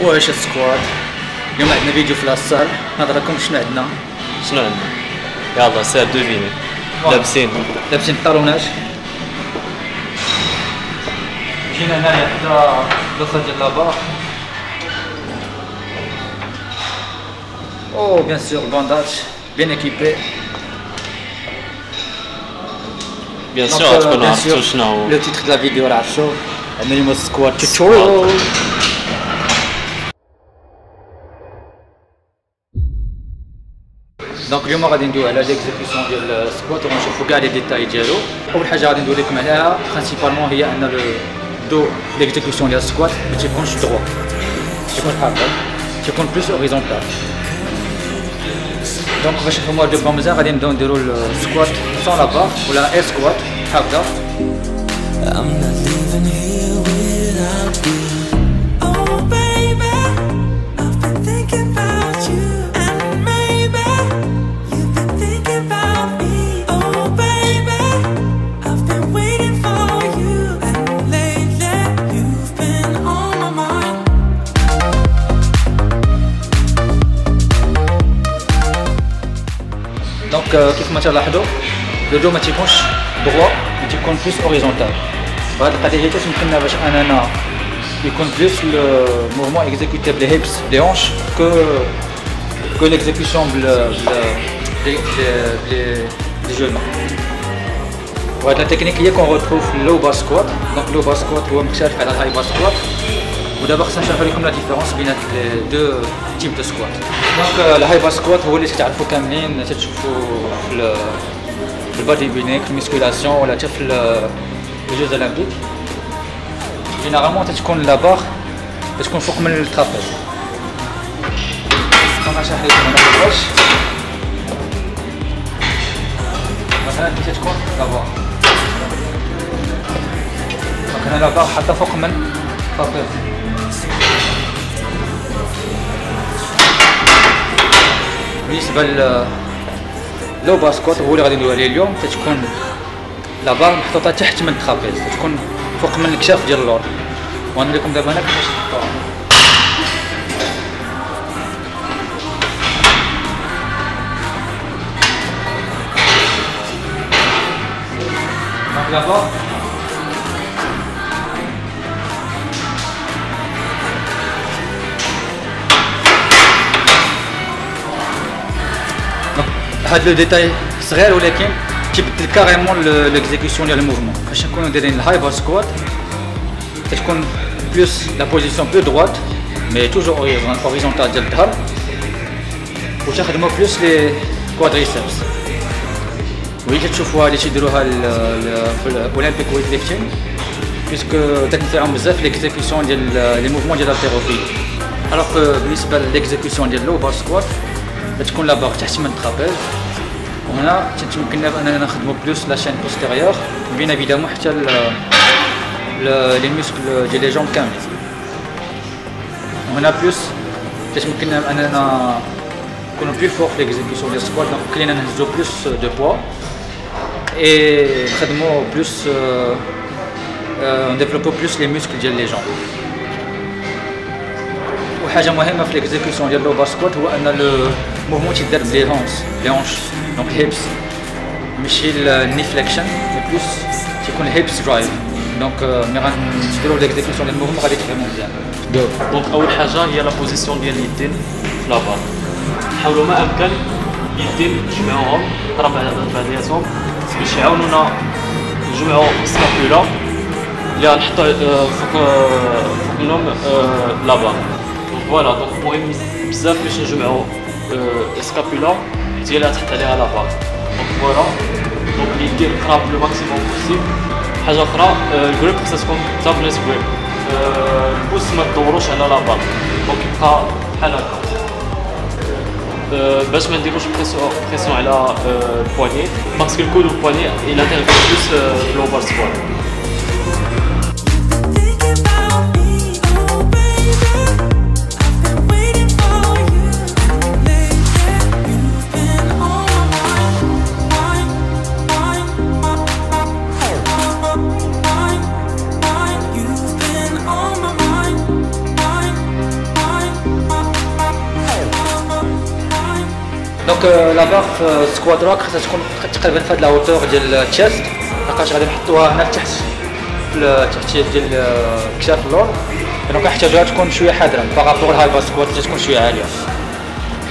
واش السكوات اليوم عندنا فيديو في لاصال نهضر لكم شنو عندنا. يلا سير دوفيني. لابسين الطالوناج. جينا هنايا حدا لاصال ديال لابار. او بيان سور بانداج بيان ايكيبي. بيان سور تكونوا عرفتوا شنو هو لو تيتر دو لا فيديو راه عرفتو. عندنا اليوم السكوات توتوريال. دونك اليوم غادي ندويو على ليكزيكسيون ديال السكوات ونشوفو كاع لي ديتاي ديالو. اول حاجه غادي ندوي لكم عليها برينسيبالمون هي ان دو ليكزيكسيون ديال السكوات ما تيكونش دروا، تيكون هكا، تيكون بلوس اوريزونتال. دونك باش نفهمو هاد البلان مزيان غادي نبداو نديرو السكوات سون لا بار ولا اير سكوات هكذا. دونك كيف ما تلاحظوا لو دو ما تيكونش دروا، ما تيكون بلوس اوريزونتال. بهاد القضيه تمكننا باش اننا يكون بلوس لو موفمون اكزيكوتي بلي هيبس لي هونش كو ليكزيكسيون لي جونو. وهاد لا تكنيك هي كون روتروف لو با سكوات. دونك لو با سكوات هو مختلف على الهاي با سكوات. ودابا خصنا نشرح لكم لا ديفيرونس بين هاد دو تيب دو سكوات. دونك الهاي با سكوات هو اللي تعرفوا كاملين تتشوفوا في البادي بيلدينغ في الميسكولاسيون ولا حتى في لي جوز اولمبيك. جينيرالمون تتكون لا بار تكون فوق من الترابيز. غنشرح لكم انا كيفاش. مثلا كي تكون لا بار دونك هنا لا بار حتى فوق من الترابيز. بالنسبه لو باسكوت هو اللي غادي ندوي عليه اليوم تتكون لا بار محطوطه تحت من الترابيز، تكون فوق من الكشاف ديال اللور. وغنوري لكم دابا انا كيفاش نحطوها. دونك لا بار هاد لو ديتاي صغير ولكن تيبدل كاريمون ليكزيكسيون ديال الموفمون. فاش نكونو دايرين الهاي با سكوات تتكون بلوس لا بوزيسيون بلو دروات مي توجور اوريزونتال ديال الظهر، وتخدمو بلوس لي كوادريسبس. وهي تشوفوها اللي تيديروها في الاولمبيك ويت ليفتين بيسكو تنفعهم بزاف ليكزيكسيون ديال لي موفمون ديال الالتيروفيل. الوغ بالنسبه لليكزيكسيون ديال لو با سكوات تكون لا بار تحت من الترابيز، وهنا تمكننا باننا نخدموا بلوس لا شين بوستيريور بين ايفيدامون حتى لي موسكل ديال لي جامب كاملين. وهنا بلوس تمكننا باننا نكونوا بلو فور في ليكزيكسيون ديال السكوات. دونك خلينا نهزو بلوس دو بوا اي نخدموا بلوس نديفلوبو بلوس لي موسكل ديال لي جامب. وحاجه مهمه في ليكزيكسيون ديال لو با سكوات هو ان لو موفمون تيدار بلي هونش دونك الهيبس ماشي الني فليكشن مي بلوس تيكون الهيبس درايف. دونك ملي غنديرو ليكزيكسيون ديال الموفمون غادي تفهمو مزيان. دونك اول حاجه هي لا بوزيسيون ديال اليدين في لابار. حاولوا ما امكن اليدين نجمعوهم قرب على بعضياتهم باش يعاونونا نجمعوا السكابولا اللي غنحطو فوق منهم لابار. فوالا دونك مهم بزاف باش نجمعوا السكابولا حيت هي اللي غتحط عليها لابار. دونك فوالا دونك اليدين قراب لو ماكسيموم بوسيبل. حاجه اخرى الجريب خصها تكون تابليس جريب، البوس ما تدوروش على لابار دونك يبقى بحال هكا باش ما نديروش بريسيون على البواني باسكو الكول والبواني الى انترفيو بلوس في لوبر سكوات. You've been دونك لا بار في سكوات روك خاصها تكون تقريبا في هاد لا هوتور ديال التشيست، لحقاش غادي نحطوها هنا تحت في التحتيه ديال كتاف اللور، دونك كنحتاجوها تكون شويه حاضره باغابور لهاد البار سكوات اللي تكون شويه عاليه.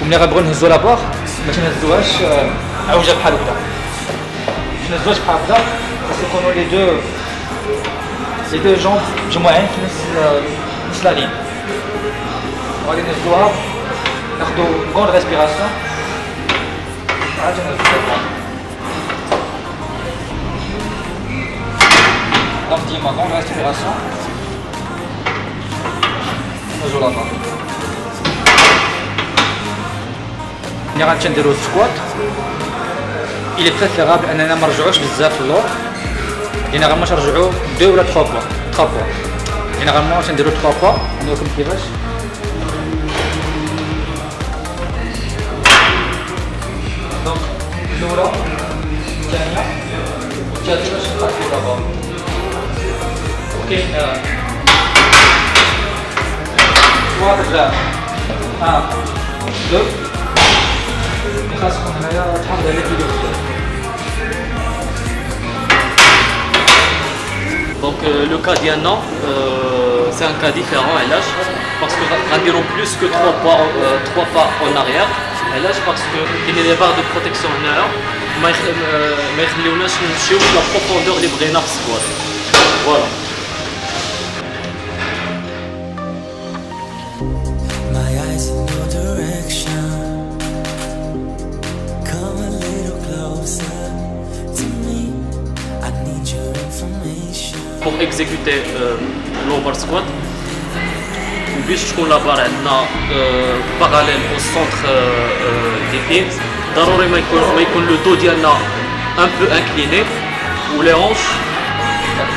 وملي غنبغيو نهزو لا بار ما تنهزوهاش عوجه بحال هكا، ما تنهزوهاش بحال هكا، خاص يكونوا لي دو جونب مجموعين في نفس لا لين. غادي نهزوها ناخدو غون ريسبيراسيون، عاد نهزوها دونك ديما غون ريسبيراسيون نهزو لا بار. ملي غنمشي نديرو السكوات il est préférable اننا ما نرجعوش بزاف اللور، جينيرالمون تنرجعو 2 ولا 3 بوا، جينيرالمون تنديرو 3 بوا. نوريكم كيفاش. دونك الاولى الثانيه والثالثه باش نحطو دابا. اوكي 1 2 خاصكم هنايا تحافظ على l'équilibre. Donc le cas d'Yanna, c'est un cas différent parce que nous plus que 3 pas en arrière. Parce qu'il y a des barres de protection là, mais il y a la profondeur des bras squat. Voilà. My eyes in your direction. Come a little closer to me. I need your information. Pour exécuter l'over squat, باش تكون لا بار عندنا باراليل au centre des pieds، ضروري ما يكون لو دو ديالنا ان بو انكليني و لي هونش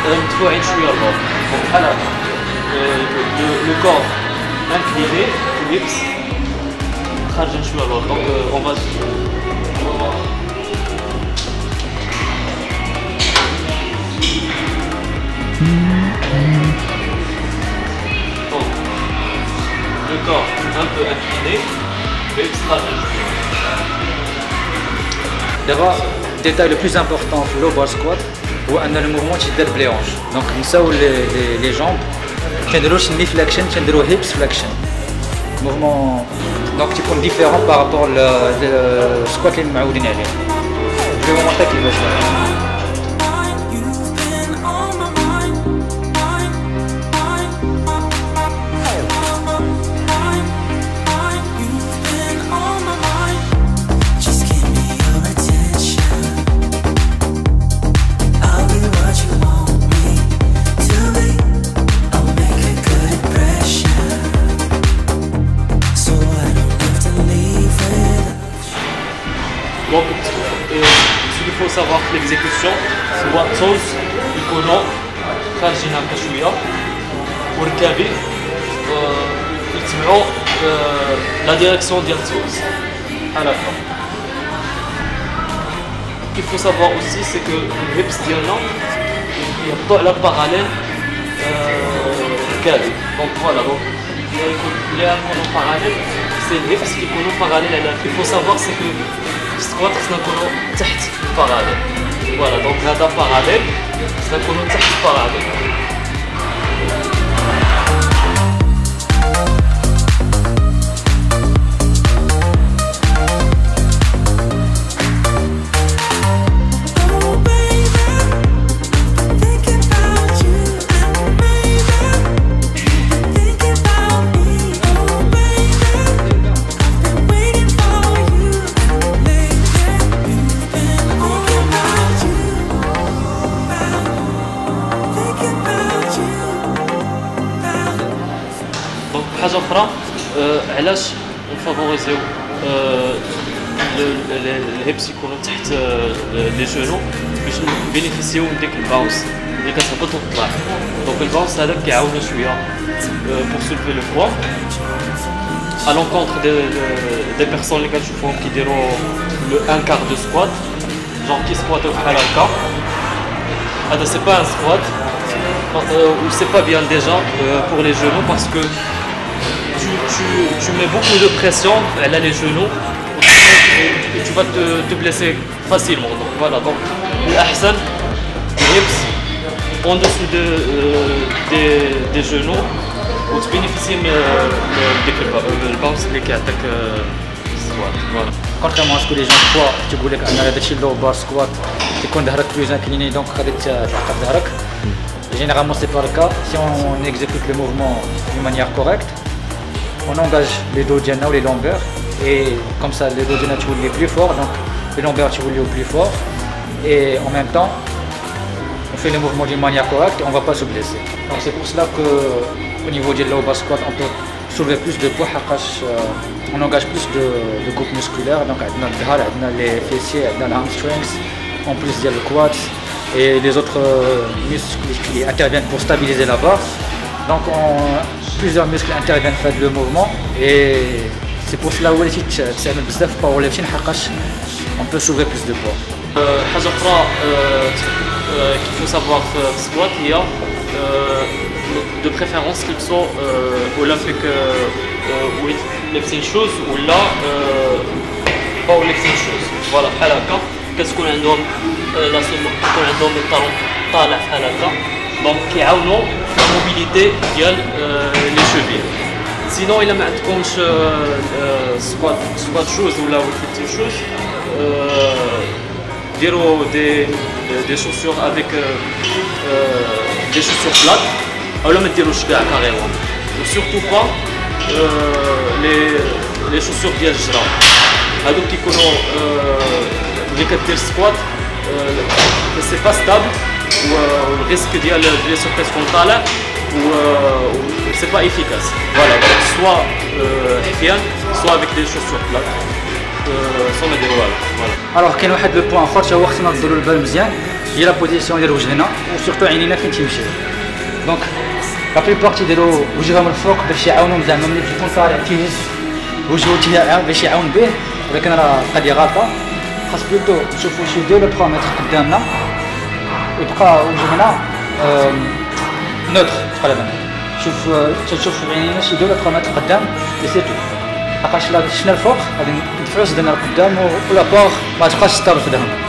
مدفوعين شويه للور، بحال هكا لو كور انكليني والهيبس خارجين شويه للور. دونك اون فا le corps un peu incliné, mais stratégique. D'abord, le détail le plus important في low bar squat هو ان الموفمون تيدار بلي هونش، دونك نساو لي جامب كنديروش ني فلاكشن، كنديرو هيبس فلاكشن. موفمون دونك تيكون ديفيرون بارابور السكوات اللي معودين عليه. جو vais montrer كيفاش. Donc, ce qu'il faut savoir que l'exécution, c'est توز يكونوا خارجين هكا شويه وركابي يتبعوا لا ديريكسيون ديال توز بحال هكا. qu'il faut savoir aussi c'est que الهيبس ديالنا يهبطوا على باراليل ركابي. دونك فوالا دونك اللي يكونوا باراليل سي الهيبس كيكونوا باراليل على. qu'il faut savoir c'est que السكوات خصنا نكونوا تحت باراليل. فوالا دونك هذا باراليل خصنا نكونوا تحت باراليل. حاجه اخرى علاش نفافوريزيو الهيبس يكونوا تحت لي جونو باش نبينيفيسيو من ديك الباونس اللي كتهبط وتطلع. دونك الباونس هذاك كيعاوننا شويه بور سولفي لو بوا à l'encontre des personnes اللي كنشوفوهم كيديروا لو ان كار دو سكوات جونغ كي سكواتو بحال هكا. هذا سي با ان سكوات ou c'est pas bien déjà pour les genoux parce que tu mets beaucoup de pression, elle a les genoux. vas te blesser facilement. Donc voilà, donc l'ahsan, hips, en dessous des genoux, ou tu bénéficies de le bounce اللي كيعطيك squat. Voilà. Contrairement à ce que les gens croient, tu voulais que le low bar squat, tu comptes plus incliné, donc tu généralement c'est pas le cas. Si on exécute le mouvement d'une manière correcte, on engage les dos ou les lombaires, et comme ça les dos tu voulais plus fort, donc les lombaires tu voulais plus fort, et en même temps on fait le mouvement d'une manière correcte et on ne va pas se blesser. Donc c'est pour cela qu'au niveau du low bar squat on peut soulever plus de poids, on engage plus de groupes musculaires, donc on a les fessiers, on a les hamstrings, en plus il y a le quads et les autres muscles qui interviennent pour stabiliser la barre. Donc plusieurs muscles interviennent pour le mouvement, et c'est pour cela on peut soulever plus de poids. حاجة أخرى qu'il faut savoir في squat هي de préférence qu'ils sont olympic lifting shoes ولا power lifting shoes. فوالا بحال هكا كتكون عندهم كيكون عندهم الطالون طالع بحال هكا، دونك كيعاونوا في الموبيليتي ديال لي شوفيل. سينو الا ما عندكمش سكوات شوز ولا lifting shoes ديروا des chaussures avec des chaussures plates اولا ما ديروش كاع كاريمون، وسورتو با les chaussures ديال الجرام هادوك كيكونوا ملي كدير سكوات سي با ستابل والريسك ديال لي سوربريز كون طالع و سي با افيكاس. فوالا دونك سوا حفيان سوا افيك دي شوسور بلات سوا ما ديرو والو. الوغ كاين واحد لو بوان اخر هو خصنا نديرو البال مزيان، هي لا بوزيسيون ديال وجهنا وسورتو عينينا فين تيمشيو. دونك لا بليبار تيديرو وجههم الفوق باش يعاونوا زعما ملي تيكون طالع تيهز وجهو باش يعاون به، ولكن راه القضيه غلطه. خاص بلوتو نشوفو شي 2 ولا 3 متر قدامنا ويبقى وجهنا نوتر تقريبا. تشوف بعينينا شي 2 ولا 3 متر قدام اي سي تو، لحقاش لا شفنا الفوق غادي ندفعو صدرنا لقدام ولا باغ ما تبقاش ستابل في ظهرنا.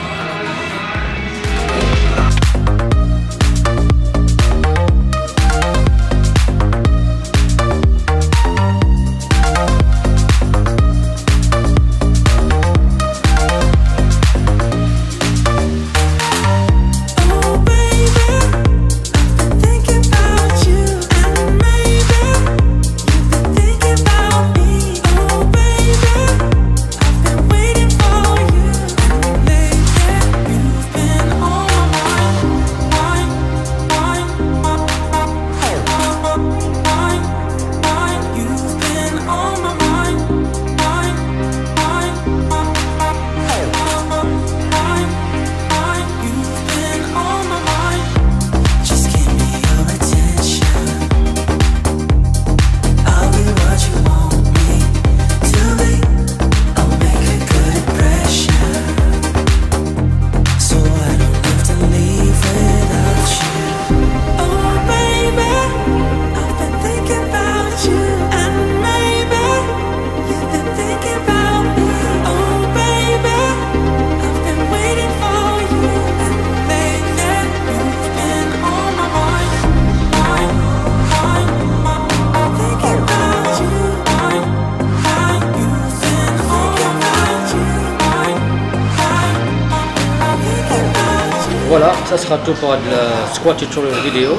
Voilà, ça sera tout pour le squat tutorial vidéo.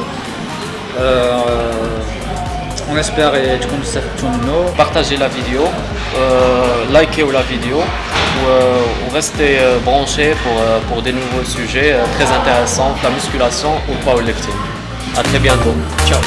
On espère que vous avez partagé la vidéo, likez la vidéo ou restez branchés pour des nouveaux sujets très intéressants, la musculation ou powerlifting. A très bientôt. Ciao.